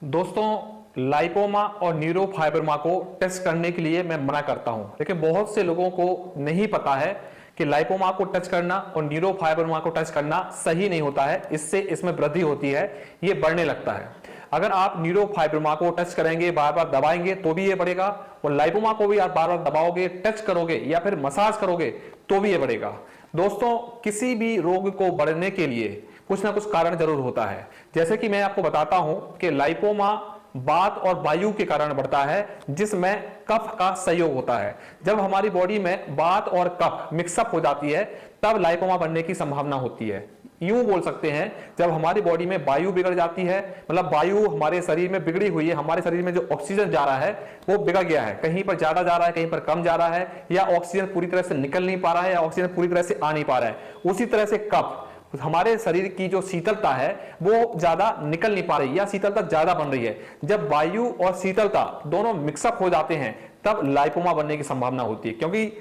दोस्तों, लाइपोमा और न्यूरोफाइब्रोमा को टेस्ट करने के लिए मैं मना करता हूं, लेकिन बहुत से लोगों को नहीं पता है कि लाइपोमा को टच करना और न्यूरोफाइब्रोमा को टच करना सही नहीं होता है। इससे इसमें वृद्धि होती है, ये बढ़ने लगता है। अगर आप न्यूरोफाइब्रोमा को टच करेंगे, बार बार दबाएंगे तो भी ये बढ़ेगा, और लाइपोमा को भी आप बार बार दबाओगे, टच करोगे या फिर मसाज करोगे तो भी ये बढ़ेगा। दोस्तों, किसी भी रोग को बढ़ने के लिए कुछ ना कुछ कारण जरूर होता है। जैसे कि मैं आपको बताता हूं कि लाइपोमा वात और वायु के कारण बढ़ता है, जिसमें कफ का सहयोग होता है। जब हमारी बॉडी में वात और कफ मिक्सअप हो जाती है, तब लाइपोमा बनने की संभावना होती है। यूं बोल सकते हैं, जब हमारी बॉडी में वायु बिगड़ जाती है, मतलब वायु हमारे शरीर में बिगड़ी हुई है, हमारे शरीर में जो ऑक्सीजन जा रहा है वो बिगड़ गया है, कहीं पर ज्यादा जा रहा है, कहीं पर कम जा रहा है, या ऑक्सीजन पूरी तरह से निकल नहीं पा रहा है, या ऑक्सीजन पूरी तरह से आ नहीं पा रहा है। उसी तरह से कफ, हमारे शरीर की जो शीतलता है वो ज्यादा निकल नहीं पा रही, या शीतलता ज्यादा बन रही है। जब वायु और शीतलता दोनों मिक्सअप हो जाते हैं, तब लाइपोमा बनने की संभावना होती है। क्योंकि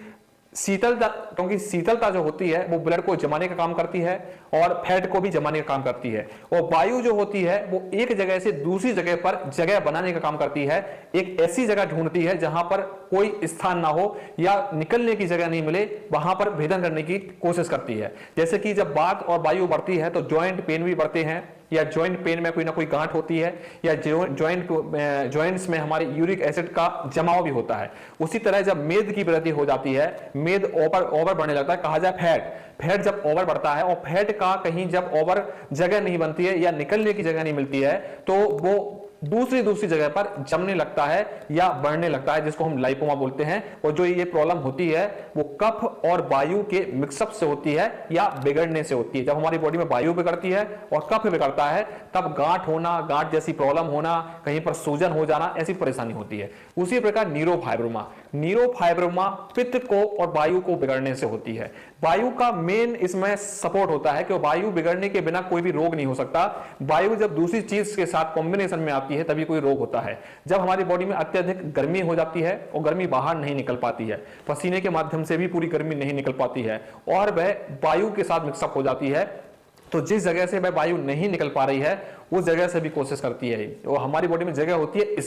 शीतलता जो होती है वो ब्लड को जमाने का काम करती है और फैट को भी जमाने का काम करती है, और वायु जो होती है वो एक जगह से दूसरी जगह पर जगह बनाने का काम करती है। एक ऐसी जगह ढूंढती है जहां पर कोई स्थान ना हो या निकलने की जगह नहीं मिले, वहां पर भेदन करने की कोशिश करती है। जैसे कि जब वात और वायु बढ़ती है तो जॉइंट पेन भी बढ़ते हैं, या जॉइंट पेन में कोई ना कोई गांठ होती है, या जॉइंट्स में हमारे यूरिक एसिड का जमाव भी होता है। उसी तरह जब मेद की वृद्धि हो जाती है, मेद ओवर बढ़ने लगता है, कहा जाए फैट जब ओवर बढ़ता है, और फैट का कहीं जब ओवर जगह नहीं बनती है या निकलने की जगह नहीं मिलती है, तो वो दूसरी जगह पर जमने लगता है या बढ़ने लगता है, जिसको हम लाइपोमा बोलते हैं। और जो ये प्रॉब्लम होती है वो कफ और वायु के मिक्सअप से होती है या बिगड़ने से होती है। जब हमारी बॉडी में वायु बिगड़ती है और कफ बिगड़ता है, तब गांठ होना, गांठ जैसी प्रॉब्लम होना, कहीं पर सूजन हो जाना, ऐसी परेशानी होती है। उसी प्रकार न्यूरोफाइब्रोमा पित्त को और वायु को बिगड़ने से होती है। वायु का मेन इसमें सपोर्ट होता है कि वायु बिगड़ने के बिना कोई भी रोग नहीं हो सकता। वायु जब दूसरी चीज के साथ कॉम्बिनेशन में आती है तभी कोई रोग होता है। जब हमारी बॉडी में अत्यधिक गर्मी हो जाती है और गर्मी बाहर नहीं निकल पाती है, पसीने के माध्यम से भी पूरी गर्मी नहीं निकल पाती है, और वह वायु के साथ मिक्सअप हो जाती है, तो जिस जगह से वह वायु नहीं निकल पा रही है उस जगह से भी कोशिश करती है। और हमारी बॉडी में जगह होती है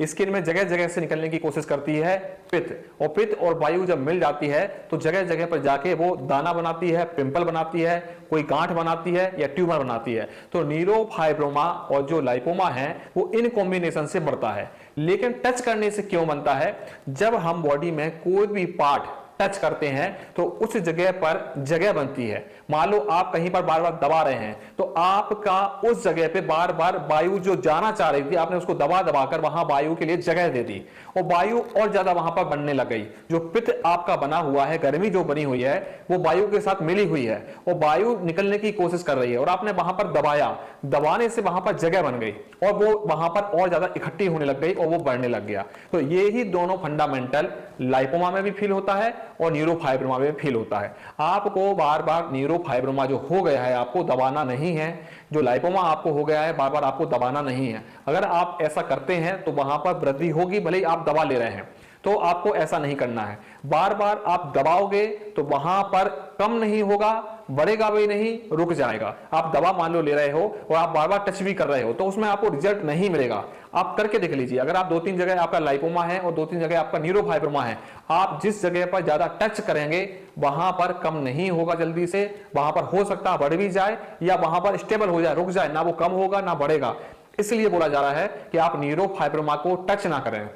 स्किन में जगह जगह से निकलने की कोशिश करती है पित्त और वायु जब मिल जाती है तो जगह जगह पर जाके वो दाना बनाती है, पिंपल बनाती है, कोई गांठ बनाती है या ट्यूमर बनाती है। तो न्यूरोफाइब्रोमा और जो लाइपोमा है वो इन कॉम्बिनेशन से बढ़ता है। लेकिन टच करने से क्यों बनता है? जब हम बॉडी में कोई भी पार्ट टच करते हैं तो उस जगह पर जगह बनती है। मान लो आप कहीं पर बार बार दबा रहे हैं, तो आपका उस जगह पे बार बार वायु जो जाना चाह रही थी, आपने उसको दबा दबाकर वहां वायु के लिए जगह दे दी, और वायु और ज्यादा वहां पर बनने लग गई। जो पित्त आपका बना हुआ है, गर्मी जो बनी हुई है, वो वायु के साथ मिली हुई है और वायु निकलने की कोशिश कर रही है, और आपने वहां पर दबाया, दबाने से वहां पर जगह बन गई और वो वहां पर और ज्यादा इकट्ठी होने लग गई और वो बढ़ने लग गया। तो ये ही दोनों फंडामेंटल लाइपोमा में भी फील होता है और न्यूरोफाइब्रोमा में फील होता है। आपको बार बार न्यूरोफाइब्रोमा जो हो गया है आपको दबाना नहीं है, जो लाइपोमा आपको हो गया है बार बार आपको दबाना नहीं है। अगर आप ऐसा करते हैं तो वहां पर वृद्धि होगी, भले ही आप दबा ले रहे हैं, तो आपको ऐसा नहीं करना है। बार बार आप दबाओगे तो वहां पर कम नहीं होगा, बढ़ेगा भी नहीं, रुक जाएगा। आप दवा मान लो ले रहे हो और आप बार बार टच भी कर रहे हो तो उसमें आपको रिजल्ट नहीं मिलेगा। आप करके देख लीजिए, अगर आप 2-3 जगह आपका लाइपोमा है और 2-3 जगह आपका न्यूरोफाइब्रोमा है, आप जिस जगह पर ज्यादा टच करेंगे वहां पर कम नहीं होगा जल्दी से, वहां पर हो सकता है बढ़ भी जाए या वहां पर स्टेबल हो जाए, रुक जाए, ना वो कम होगा ना बढ़ेगा। इसलिए बोला जा रहा है कि आप न्यूरोफाइब्रोमा को टच ना करें,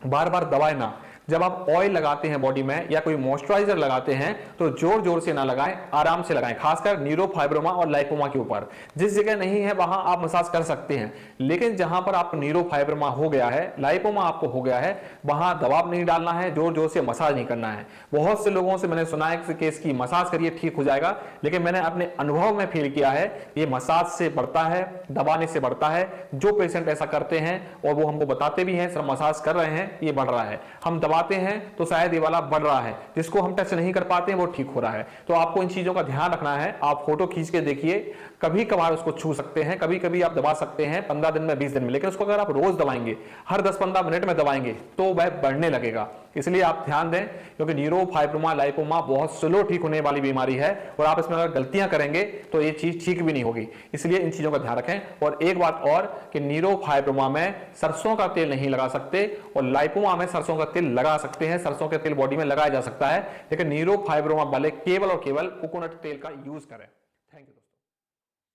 बार बार दबाए ना। जब आप ऑयल लगाते हैं बॉडी में या कोई मॉइस्चराइजर लगाते हैं तो जोर जोर से ना लगाएं, आराम से लगाएं, खासकर न्यूरोफाइब्रोमा और लाइपोमा के ऊपर। जिस जगह नहीं है वहां आप मसाज कर सकते हैं, लेकिन जहां पर आपको न्यूरोफाइब्रोमा हो गया है, लाइपोमा आपको हो गया है, वहां दबाव नहीं डालना है, जोर जोर से मसाज नहीं करना है। बहुत से लोगों से मैंने सुना है कि इसकी मसाज करिए ठीक हो जाएगा, लेकिन मैंने अपने अनुभव में फील किया है ये मसाज से बढ़ता है, दबाने से बढ़ता है। जो पेशेंट ऐसा करते हैं और वो हमको बताते भी हैं सर मसाज कर रहे हैं ये बढ़ रहा है, हम दबाते हैं तो शायद ये वाला बढ़ रहा है, जिसको हम टच नहीं कर पाते हैं वो ठीक हो रहा है। तो आपको इन चीजों का ध्यान रखना है। आप फोटो खींच के देखिए, कभी कभार उसको छू सकते हैं, कभी कभी आप दबा सकते हैं 15 दिन में 20 दिन में, लेकिन उसको अगर आप रोज दबाएंगे, हर 10-15 मिनट में दबाएंगे तो वह बढ़ने लगेगा। इसलिए आप ध्यान दें, क्योंकि न्यूरोफाइब्रोमा लाइपोमा बहुत स्लो ठीक होने वाली बीमारी है और आप इसमें अगर गलतियां करेंगे तो ये चीज ठीक भी नहीं होगी। इसलिए इन चीजों का ध्यान रखें। और एक बात और कि न्यूरोफाइब्रोमा में सरसों का तेल नहीं लगा सकते और लाइपोमा में सरसों का तेल लगा सकते हैं। सरसों का तेल बॉडी में लगाया जा सकता है, लेकिन न्यूरोफाइब्रोमा वाले केवल और केवल कोकोनट तेल का यूज करें। Thank you.